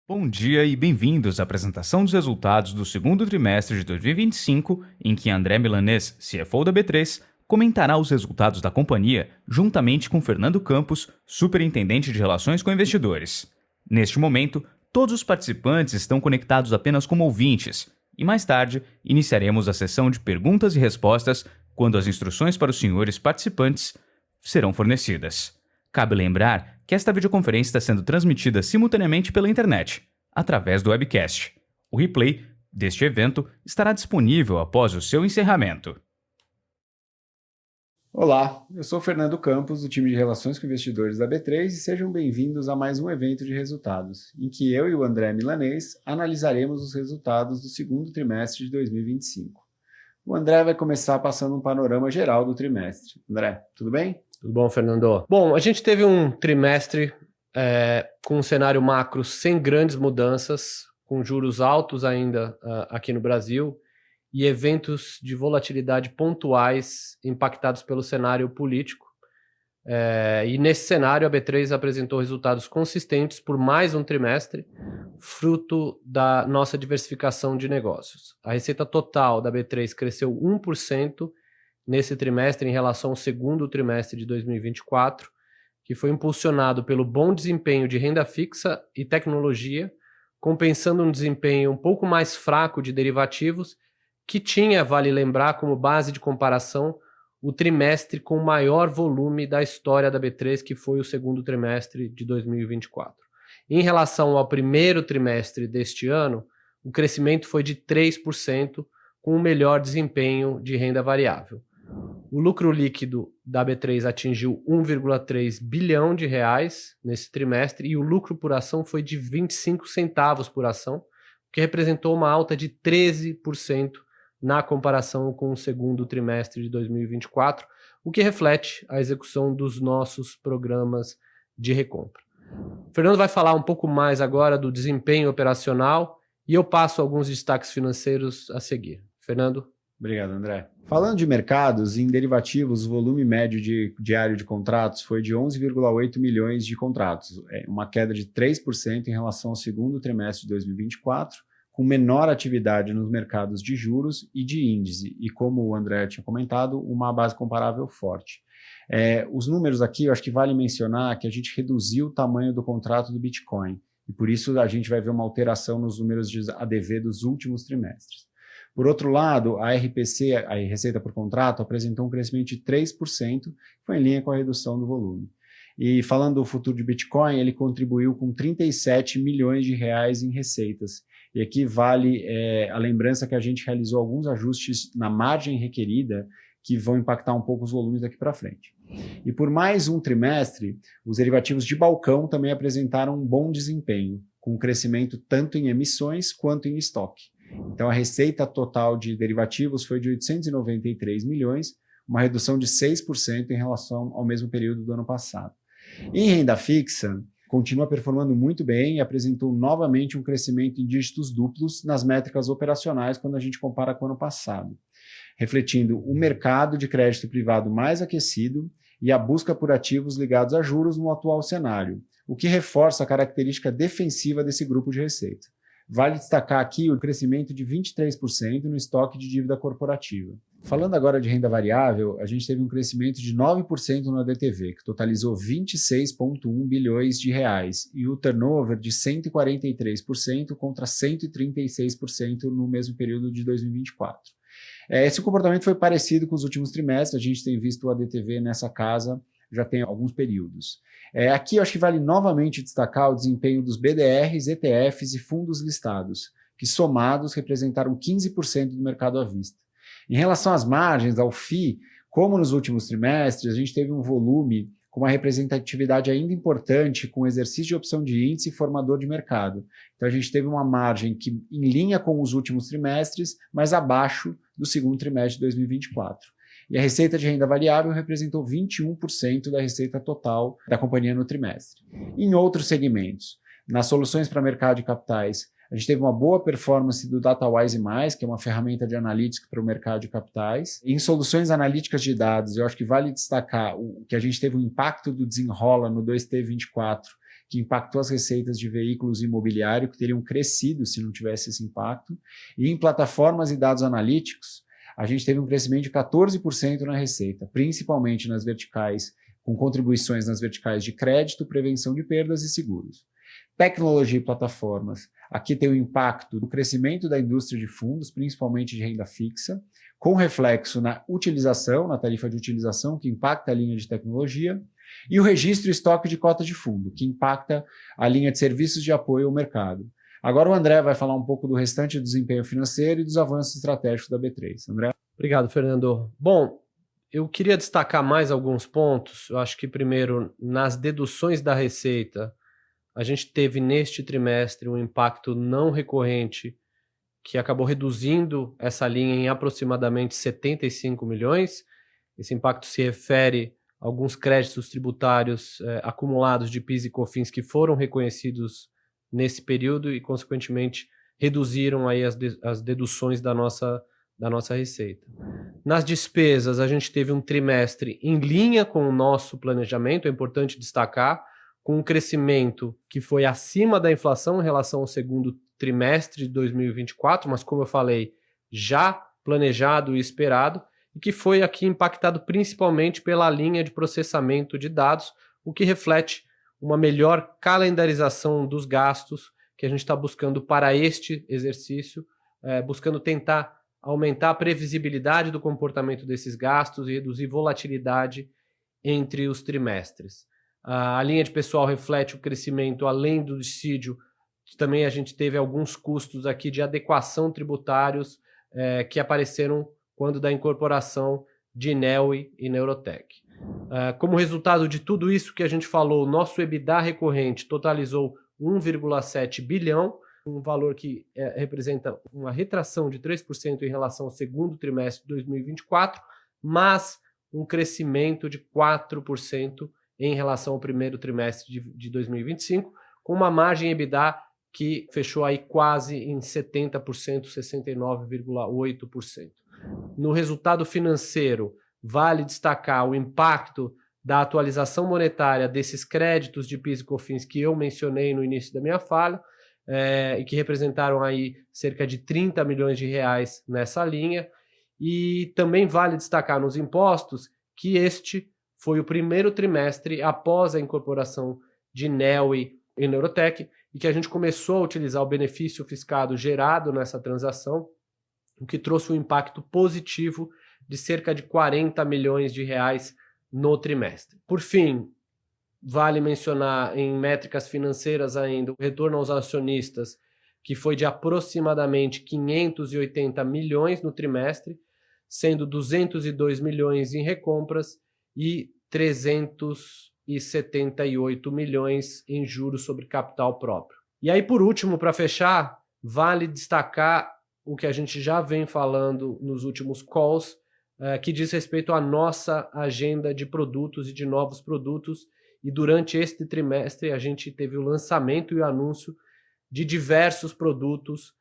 Bom dia e bem-vindos à apresentação dos resultados do segundo trimestre de 2025, em que André Milanez, CFO da B3, comentará os resultados da companhia juntamente com Fernando Campos, Superintendente de Relações com Investidores. Neste momento, todos os participantes estão conectados apenas como ouvintes, e mais tarde iniciaremos a sessão de perguntas e respostas quando as instruções para os senhores participantes serão fornecidas. Cabe lembrar que esta videoconferência está sendo transmitida simultaneamente pela internet, através do webcast. O replay deste evento estará disponível após o seu encerramento. Olá, eu sou Fernando Campos, do time de Relações com Investidores da B3 e sejam bem-vindos a mais um evento de resultados, em que eu e o André Milanez analisaremos os resultados do segundo trimestre de 2025. O André vai começar passando um panorama geral do trimestre. André, tudo bem? Tudo bom, Fernando? Bom, a gente teve um trimestre com um cenário macro sem grandes mudanças, com juros altos ainda aqui no Brasil e eventos de volatilidade pontuais impactados pelo cenário político. E nesse cenário a B3 apresentou resultados consistentes por mais um trimestre, fruto da nossa diversificação de negócios. A receita total da B3 cresceu 1% nesse trimestre em relação ao segundo trimestre de 2024, que foi impulsionado pelo bom desempenho de renda fixa e tecnologia, compensando um desempenho um pouco mais fraco de derivativos, que tinha, vale lembrar, como base de comparação, o trimestre com maior volume da história da B3, que foi o segundo trimestre de 2024. Em relação ao primeiro trimestre deste ano, o crescimento foi de 3%, com o melhor desempenho de renda variável. O lucro líquido da B3 atingiu 1,3 bilhão de reais nesse trimestre e o lucro por ação foi de 25 centavos por ação, o que representou uma alta de 13% na comparação com o segundo trimestre de 2024, o que reflete a execução dos nossos programas de recompra. O Fernando vai falar um pouco mais agora do desempenho operacional e eu passo alguns destaques financeiros a seguir. Fernando? Obrigado, André. Falando de mercados, em derivativos, o volume médio diário de contratos foi de 11,8 milhões de contratos, uma queda de 3% em relação ao segundo trimestre de 2024, com menor atividade nos mercados de juros e de índice, e como o André tinha comentado, uma base comparável forte. Os números aqui, eu acho que vale mencionar que a gente reduziu o tamanho do contrato do Bitcoin, e por isso a gente vai ver uma alteração nos números de ADV dos últimos trimestres. Por outro lado, a RPC, a receita por contrato, apresentou um crescimento de 3%, que foi em linha com a redução do volume. E falando do futuro de Bitcoin, ele contribuiu com 37 milhões de reais em receitas. E aqui vale a lembrança que a gente realizou alguns ajustes na margem requerida que vão impactar um pouco os volumes daqui para frente. E por mais um trimestre, os derivativos de balcão também apresentaram um bom desempenho, com crescimento tanto em emissões quanto em estoque. Então, a receita total de derivativos foi de 893 milhões, uma redução de 6% em relação ao mesmo período do ano passado. Em renda fixa, continua performando muito bem e apresentou novamente um crescimento em dígitos duplos nas métricas operacionais quando a gente compara com o ano passado, refletindo o mercado de crédito privado mais aquecido e a busca por ativos ligados a juros no atual cenário, o que reforça a característica defensiva desse grupo de receita. Vale destacar aqui o crescimento de 23% no estoque de dívida corporativa. Falando agora de renda variável, a gente teve um crescimento de 9% no ADTV, que totalizou 26,1 bilhões de reais, e o turnover de 143% contra 136% no mesmo período de 2024. Esse comportamento foi parecido com os últimos trimestres, a gente tem visto o ADTV nessa casa já tem alguns períodos. Aqui eu acho que vale novamente destacar o desempenho dos BDRs, ETFs e fundos listados, que somados representaram 15% do mercado à vista. Em relação às margens, ao FII, como nos últimos trimestres, a gente teve um volume com uma representatividade ainda importante com o exercício de opção de índice e formador de mercado. Então a gente teve uma margem que em linha com os últimos trimestres, mas abaixo do segundo trimestre de 2024. E a receita de renda variável representou 21% da receita total da companhia no trimestre. Em outros segmentos, nas soluções para mercado de capitais, a gente teve uma boa performance do DataWise+, que é uma ferramenta de analítica para o mercado de capitais. Em soluções analíticas de dados, eu acho que vale destacar que a gente teve um impacto do Desenrola no 2T24, que impactou as receitas de veículos imobiliários, que teriam crescido se não tivesse esse impacto. E em plataformas e dados analíticos, a gente teve um crescimento de 14% na receita, principalmente nas verticais, com contribuições nas verticais de crédito, prevenção de perdas e seguros. Tecnologia e plataformas. Aqui tem o impacto do crescimento da indústria de fundos, principalmente de renda fixa, com reflexo na utilização, na tarifa de utilização, que impacta a linha de tecnologia, e o registro e estoque de cotas de fundo, que impacta a linha de serviços de apoio ao mercado. Agora o André vai falar um pouco do restante do desempenho financeiro e dos avanços estratégicos da B3. André? Obrigado, Fernando. Bom, eu queria destacar mais alguns pontos. Eu acho que, primeiro, nas deduções da receita, a gente teve neste trimestre um impacto não recorrente que acabou reduzindo essa linha em aproximadamente 75 milhões. Esse impacto se refere a alguns créditos tributários acumulados de PIS e COFINS que foram reconhecidos nesse período e, consequentemente, reduziram aí as deduções da nossa receita. Nas despesas, a gente teve um trimestre em linha com o nosso planejamento, é importante destacar, com um crescimento que foi acima da inflação em relação ao segundo trimestre de 2024, mas, como eu falei, já planejado e esperado, e que foi aqui impactado principalmente pela linha de processamento de dados, o que reflete uma melhor calendarização dos gastos que a gente está buscando para este exercício, buscando tentar aumentar a previsibilidade do comportamento desses gastos e reduzir volatilidade entre os trimestres. A linha de pessoal reflete o crescimento além do dissídio, também a gente teve alguns custos aqui de adequação tributários que apareceram quando da incorporação de Neoway e Neurotech. Como resultado de tudo isso que a gente falou, nosso EBITDA recorrente totalizou 1,7 bilhão, um valor que representa uma retração de 3% em relação ao segundo trimestre de 2024, mas um crescimento de 4% em relação ao primeiro trimestre de 2025, com uma margem EBITDA que fechou aí quase em 70%, 69,8%. No resultado financeiro, vale destacar o impacto da atualização monetária desses créditos de PIS e COFINS que eu mencionei no início da minha fala, e que representaram aí cerca de 30 milhões de reais nessa linha. E também vale destacar nos impostos que este foi o primeiro trimestre após a incorporação de Neoway e Neurotech, e que a gente começou a utilizar o benefício fiscal gerado nessa transação, o que trouxe um impacto positivo de cerca de 40 milhões de reais no trimestre. Por fim, vale mencionar em métricas financeiras ainda o retorno aos acionistas, que foi de aproximadamente 580 milhões no trimestre, sendo 202 milhões em recompras e 378 milhões em juros sobre capital próprio. E aí, por último, para fechar, vale destacar o que a gente já vem falando nos últimos calls, que diz respeito à nossa agenda de produtos e de novos produtos. E durante este trimestre a gente teve o lançamento e o anúncio de diversos produtos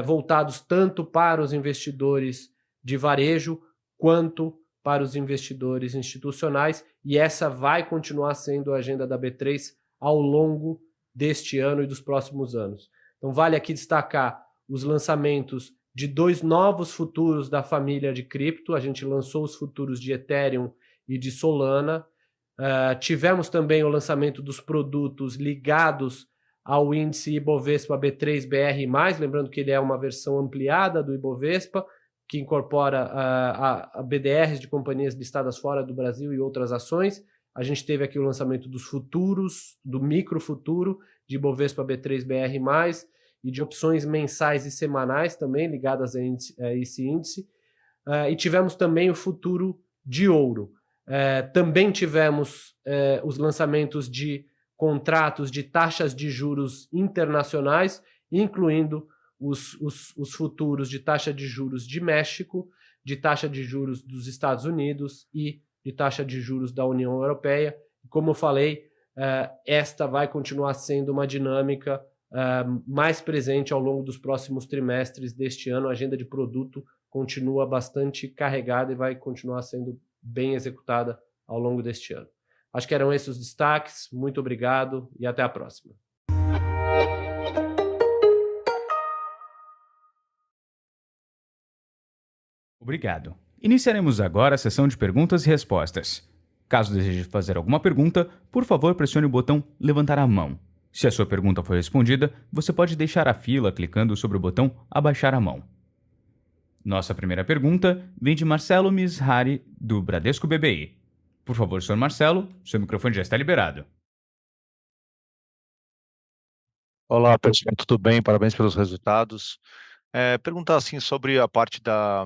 voltados tanto para os investidores de varejo quanto para os investidores institucionais, e essa vai continuar sendo a agenda da B3 ao longo deste ano e dos próximos anos. Então vale aqui destacar os lançamentos de 2 novos futuros da família de cripto. A gente lançou os futuros de Ethereum e de Solana. Tivemos também o lançamento dos produtos ligados ao índice Ibovespa B3BR+, lembrando que ele é uma versão ampliada do Ibovespa, que incorpora a BDRs de companhias listadas fora do Brasil e outras ações. A gente teve aqui o lançamento dos futuros, do microfuturo de Ibovespa B3BR+, e de opções mensais e semanais também ligadas a esse índice. E tivemos também o futuro de ouro. Também tivemos os lançamentos de contratos de taxas de juros internacionais, incluindo os futuros de taxa de juros de México, de taxa de juros dos Estados Unidos e de taxa de juros da União Europeia. Como eu falei, esta vai continuar sendo uma dinâmica mais presente ao longo dos próximos trimestres deste ano. A agenda de produto continua bastante carregada e vai continuar sendo bem executada ao longo deste ano. Acho que eram esses os destaques. Muito obrigado e até a próxima. Obrigado. Iniciaremos agora a sessão de perguntas e respostas. Caso deseje fazer alguma pergunta, por favor pressione o botão levantar a mão. Se a sua pergunta for respondida, você pode deixar a fila clicando sobre o botão abaixar a mão. Nossa primeira pergunta vem de Marcelo Mizrahi, do Bradesco BBI. Por favor, senhor Marcelo, seu microfone já está liberado. Olá, pessoal, tudo bem? Parabéns pelos resultados. Perguntar assim sobre a parte da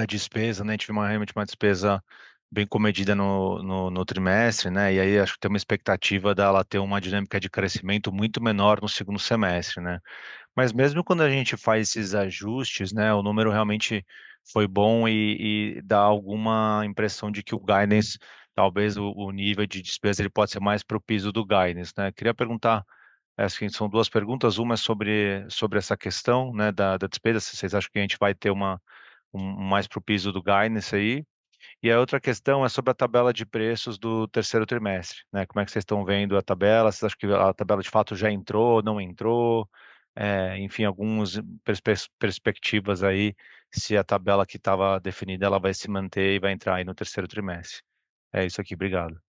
despesa, né? A gente viu realmente uma despesa bem comedida no trimestre, né? E aí acho que tem uma expectativa dela ter uma dinâmica de crescimento muito menor no segundo semestre, né? Mas mesmo quando a gente faz esses ajustes, né? O número realmente foi bom e dá alguma impressão de que o guidance, talvez o nível de despesa ele pode ser mais pro piso do guidance, né? Queria perguntar assim, são duas perguntas. Uma é sobre essa questão, né, da despesa, se vocês acham que a gente vai ter mais para o piso do guidance aí. E a outra questão é sobre a tabela de preços do terceiro trimestre, né? Como é que vocês estão vendo a tabela? Vocês acham que a tabela de fato já entrou, não entrou? Enfim, algumas perspectivas aí, se a tabela que estava definida ela vai se manter e vai entrar aí no terceiro trimestre. É isso aqui, obrigado.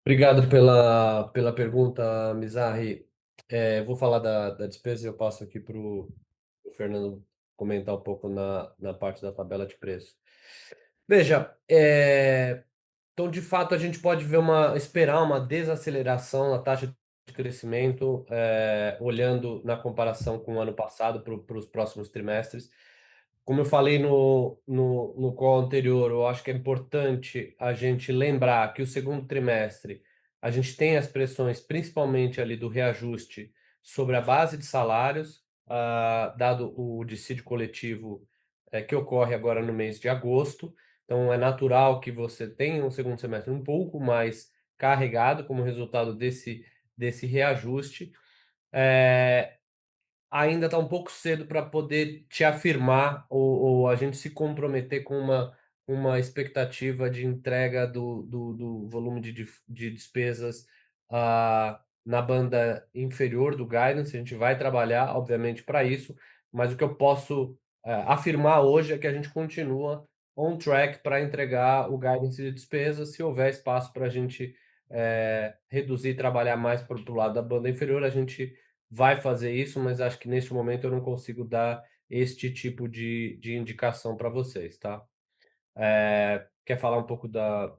Obrigado pela pergunta, Mizrahi. Vou falar da despesa e eu passo aqui para o Fernando comentar um pouco na parte da tabela de preço. Veja, então de fato a gente pode esperar uma desaceleração na taxa de crescimento, olhando na comparação com o ano passado para os próximos trimestres. Como eu falei no call anterior, eu acho que é importante a gente lembrar que o segundo trimestre a gente tem as pressões, principalmente ali do reajuste sobre a base de salários, dado o dissídio coletivo que ocorre agora no mês de agosto. Então, é natural que você tenha um segundo semestre um pouco mais carregado como resultado desse reajuste. Ainda está um pouco cedo para poder te afirmar ou a gente se comprometer com uma expectativa de entrega do volume de despesas na banda inferior do guidance. A gente vai trabalhar, obviamente, para isso, mas o que eu posso afirmar hoje é que a gente continua on track para entregar o guidance de despesas. Se houver espaço para a gente reduzir e trabalhar mais para o lado da banda inferior, a gente vai fazer isso, mas acho que neste momento eu não consigo dar este tipo de indicação para vocês, tá? Quer falar um pouco da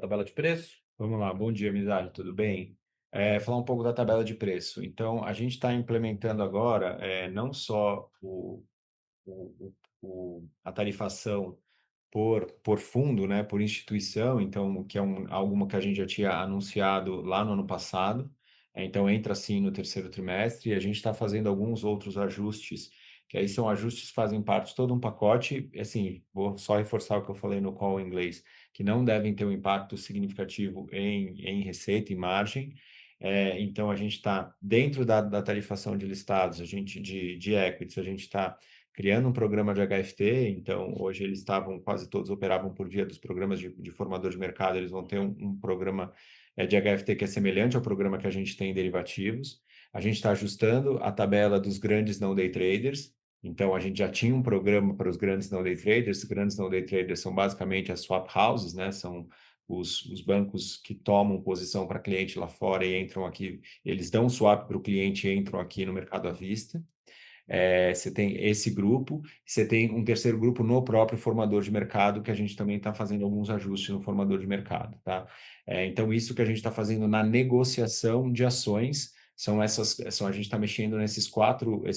tabela de preço? Vamos lá, bom dia, Mizrahi, tudo bem? Falar um pouco da tabela de preço. Então, a gente está implementando agora não só a tarifação por fundo, né, por instituição, então, que é algo que a gente já tinha anunciado lá no ano passado. Então, entra assim no terceiro trimestre e a gente está fazendo alguns outros ajustes, que aí são ajustes que fazem parte de todo um pacote. Assim, vou só reforçar o que eu falei no call em inglês, que não devem ter um impacto significativo em receita e margem. Então, a gente está dentro da tarifação de listados, a gente de equities, a gente está criando um programa de HFT. Então, hoje eles quase todos operavam por via dos programas de formador de mercado. Eles vão ter um programa de HFT que é semelhante ao programa que a gente tem em derivativos. A gente está ajustando a tabela dos grandes não day traders. Então, a gente já tinha um programa para os grandes não day traders. Os grandes não day traders são basicamente as swap houses, né? São os bancos que tomam posição para cliente lá fora e entram aqui. Eles dão swap para o cliente e entram aqui no mercado à vista. Você tem esse grupo, você tem um terceiro grupo no próprio formador de mercado, que a gente também está fazendo alguns ajustes no formador de mercado, tá? Então, isso que a gente está fazendo na negociação de ações, a gente está mexendo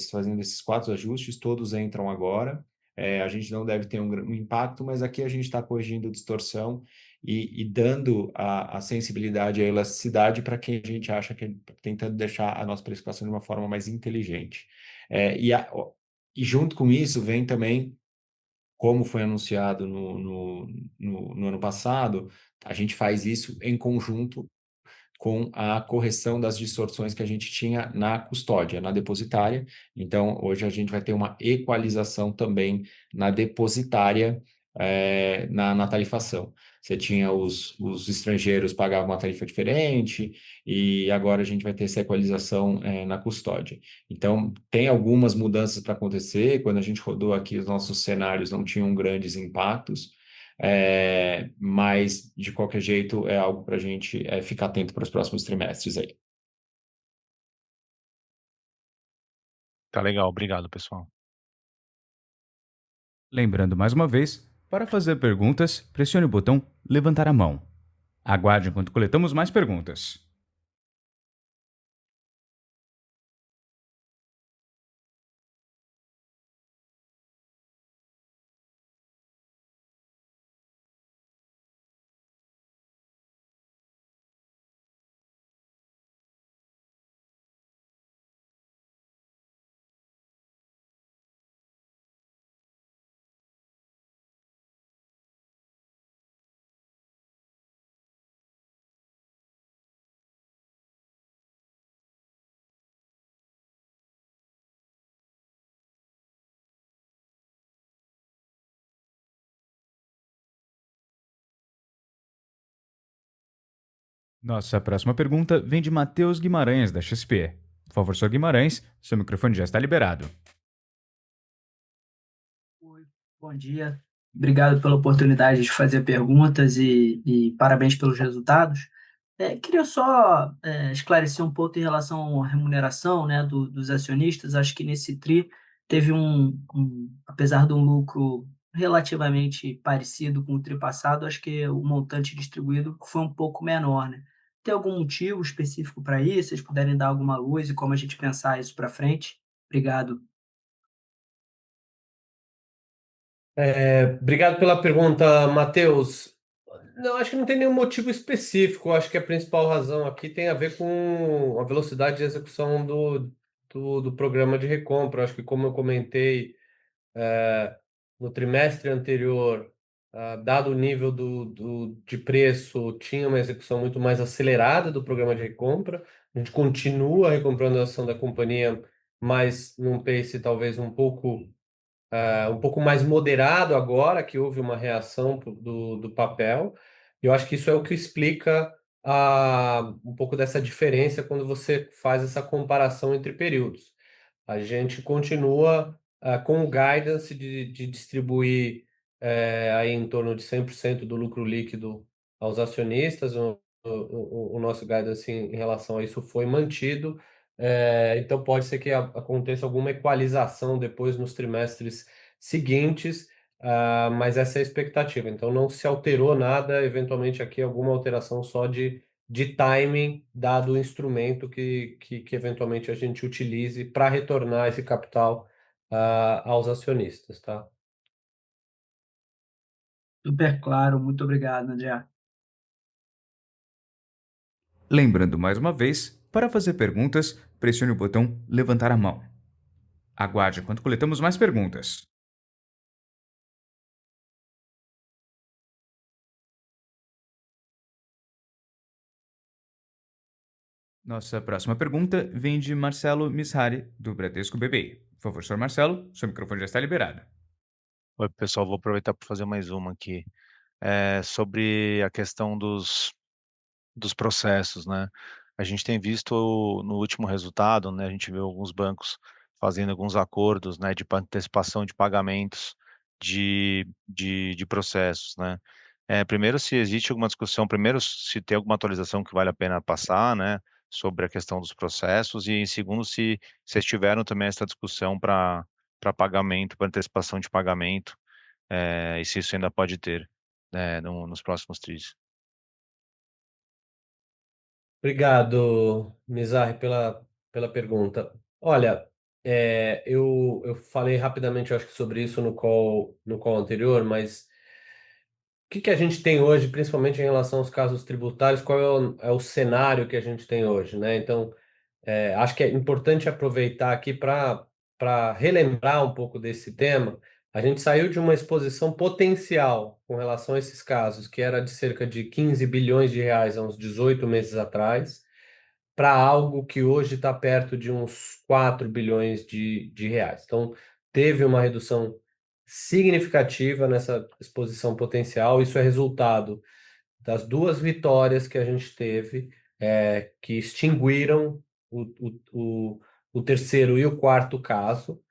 fazendo esses quatro ajustes, todos entram agora. A gente não deve ter um impacto, mas aqui a gente está corrigindo distorção e dando a sensibilidade, a elasticidade para quem a gente acha tentando deixar a nossa precificação de uma forma mais inteligente. E junto com isso vem também, como foi anunciado no ano passado, a gente faz isso em conjunto com a correção das distorções que a gente tinha na custódia, na depositária. Então, hoje a gente vai ter uma equalização também na depositária, na tarifação. Você tinha os estrangeiros pagavam uma tarifa diferente, e agora a gente vai ter essa equalização, na custódia. Então, tem algumas mudanças para acontecer. Quando a gente rodou aqui, os nossos cenários não tinham grandes impactos, mas, de qualquer jeito, é algo para a gente ficar atento para os próximos trimestres aí. Tá legal, obrigado, pessoal. Lembrando mais uma vez, para fazer perguntas, pressione o botão levantar a mão. Aguarde enquanto coletamos mais perguntas. Nossa próxima pergunta vem de Matheus Guimarães, da XP. Por favor, Sr. Guimarães, seu microfone já está liberado. Oi, bom dia. Obrigado pela oportunidade de fazer perguntas e parabéns pelos resultados. Queria só esclarecer um pouco em relação à remuneração, né, dos acionistas. Acho que nesse TRI teve apesar de um lucro relativamente parecido com o TRI passado, acho que o montante distribuído foi um pouco menor, né? Tem algum motivo específico para isso? Vocês puderem dar alguma luz e como a gente pensar isso para frente? Obrigado. Obrigado pela pergunta, Matheus. Não, acho que não tem nenhum motivo específico. Acho que a principal razão aqui tem a ver com a velocidade de execução do programa de recompra. Acho que, como eu comentei, eh, no trimestre anterior, dado o nível de preço, tinha uma execução muito mais acelerada do programa de recompra. A gente continua recomprando a ação da companhia, mas num pace talvez um pouco mais moderado agora, que houve uma reação do papel. E eu acho que isso é o que explica um pouco dessa diferença quando você faz essa comparação entre períodos. A gente continua com o guidance de distribuir aí em torno de 100% do lucro líquido aos acionistas. O nosso guidance em relação a isso foi mantido. Então, pode ser que aconteça alguma equalização depois nos trimestres seguintes, mas essa é a expectativa. Então, não se alterou nada, eventualmente aqui alguma alteração só de timing, dado o instrumento que eventualmente a gente utilize para retornar esse capital aos acionistas, tá? Super claro, muito obrigado, André. Lembrando mais uma vez, para fazer perguntas, pressione o botão levantar a mão. Aguarde enquanto coletamos mais perguntas. Nossa próxima pergunta vem de Marcelo Mishari, do Bradesco BBI. Por favor, Sr. Marcelo, seu microfone já está liberado. Oi, pessoal, vou aproveitar para fazer mais uma aqui. Sobre a questão dos processos, né? A gente tem visto no último resultado, né? A gente viu alguns bancos fazendo alguns acordos, né? De antecipação de pagamentos de processos, né? Primeiro, se existe alguma discussão, primeiro, se tem alguma atualização que vale a pena passar, né? Sobre a questão dos processos, e em segundo, se vocês tiveram também essa discussão para pagamento, para antecipação de pagamento, e se isso ainda pode ter, né, nos próximos trimestres. Obrigado, Mizarri, pela pergunta. Olha, eu falei rapidamente, eu acho que sobre isso no call anterior, mas que a gente tem hoje, principalmente em relação aos casos tributários, qual é o cenário que a gente tem hoje, né? Então, acho que é importante aproveitar aqui para relembrar um pouco desse tema. A gente saiu de uma exposição potencial com relação a esses casos, que era de cerca de 15 bilhões de reais há uns 18 meses atrás, para algo que hoje está perto de uns 4 bilhões de reais. Então, teve uma redução significativa nessa exposição potencial. Isso é resultado das 2 vitórias que a gente teve, que extinguiram o terceiro e o quarto caso.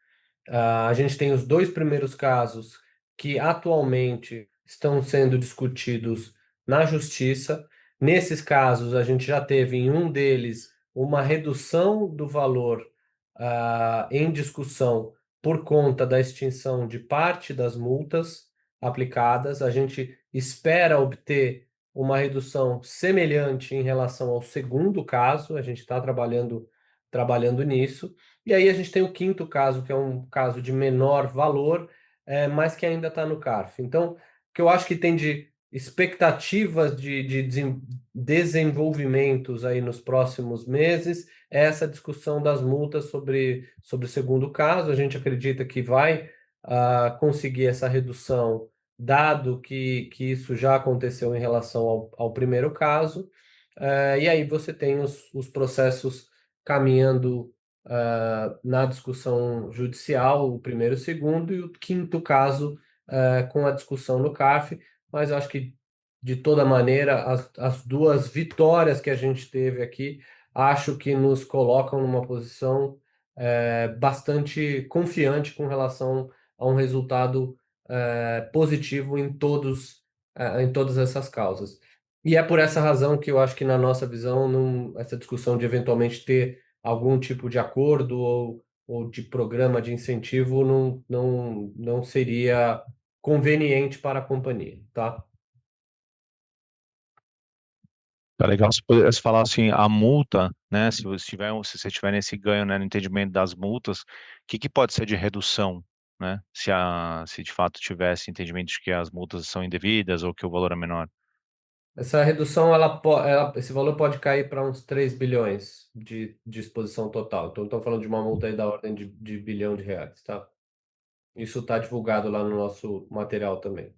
A gente tem os 2 primeiros casos que atualmente estão sendo discutidos na justiça. Nesses casos, a gente já teve em um deles uma redução do valor em discussão por conta da extinção de parte das multas aplicadas. A gente espera obter uma redução semelhante em relação ao segundo caso, a gente está trabalhando nisso. E aí a gente tem o quinto caso, que é um caso de menor valor, mas que ainda está no CARF. Então, o que eu acho que tem de expectativas de desenvolvimentos aí nos próximos meses é essa discussão das multas sobre o segundo caso. A gente acredita que vai conseguir essa redução, dado que isso já aconteceu em relação ao primeiro caso. E aí você tem os processos caminhando na discussão judicial, o primeiro e o segundo, e o quinto caso com a discussão no CARF. Mas eu acho que, de toda maneira, as 2 vitórias que a gente teve aqui, acho que nos colocam numa posição bastante confiante com relação a um resultado positivo em todas essas causas. E é por essa razão que eu acho que, na nossa visão, essa discussão de eventualmente ter algum tipo de acordo ou de programa de incentivo não seria conveniente para a companhia, tá? Tá legal se pudesse falar assim, a multa, né? Se você tiver nesse ganho, né, no entendimento das multas, o que pode ser de redução, né? Se de fato tivesse entendimento de que as multas são indevidas ou que o valor é menor. Essa redução, esse valor pode cair para uns 3 bilhões de exposição total. Então, estamos falando de uma multa aí da ordem de bilhão de reais, tá? Isso está divulgado lá no nosso material também.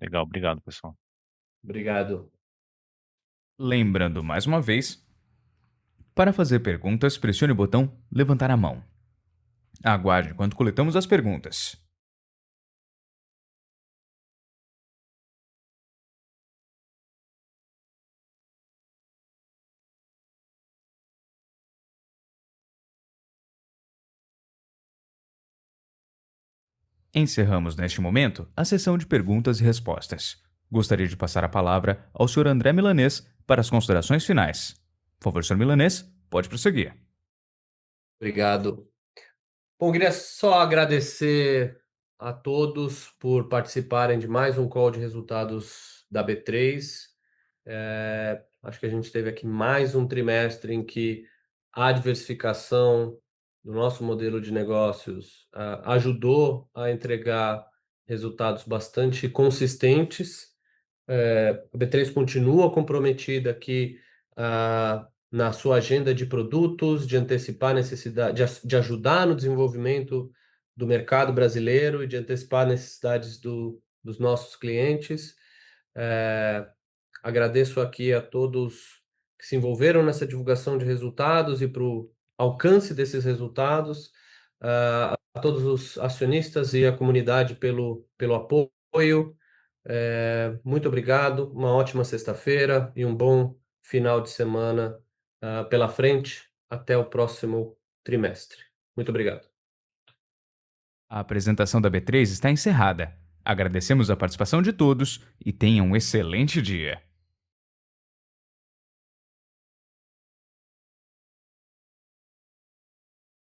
Legal, obrigado, pessoal. Obrigado. Lembrando mais uma vez, para fazer perguntas, pressione o botão levantar a mão. Aguarde enquanto coletamos as perguntas. Encerramos neste momento a sessão de perguntas e respostas. Gostaria de passar a palavra ao Sr. André Milanez para as considerações finais. Por favor, Sr. Milanez, pode prosseguir. Obrigado. Bom, queria só agradecer a todos por participarem de mais um call de resultados da B3. Acho que a gente teve aqui mais um trimestre em que a diversificação do nosso modelo de negócios ajudou a entregar resultados bastante consistentes. A B3 continua comprometida aqui na sua agenda de produtos, de antecipar necessidade, de ajudar no desenvolvimento do mercado brasileiro e de antecipar necessidades dos nossos clientes. Agradeço aqui a todos que se envolveram nessa divulgação de resultados e para o alcance desses resultados, a todos os acionistas e a comunidade pelo apoio. Muito obrigado, uma ótima sexta-feira e um bom final de semana pela frente. Até o próximo trimestre. Muito obrigado. A apresentação da B3 está encerrada. Agradecemos a participação de todos e tenham um excelente dia.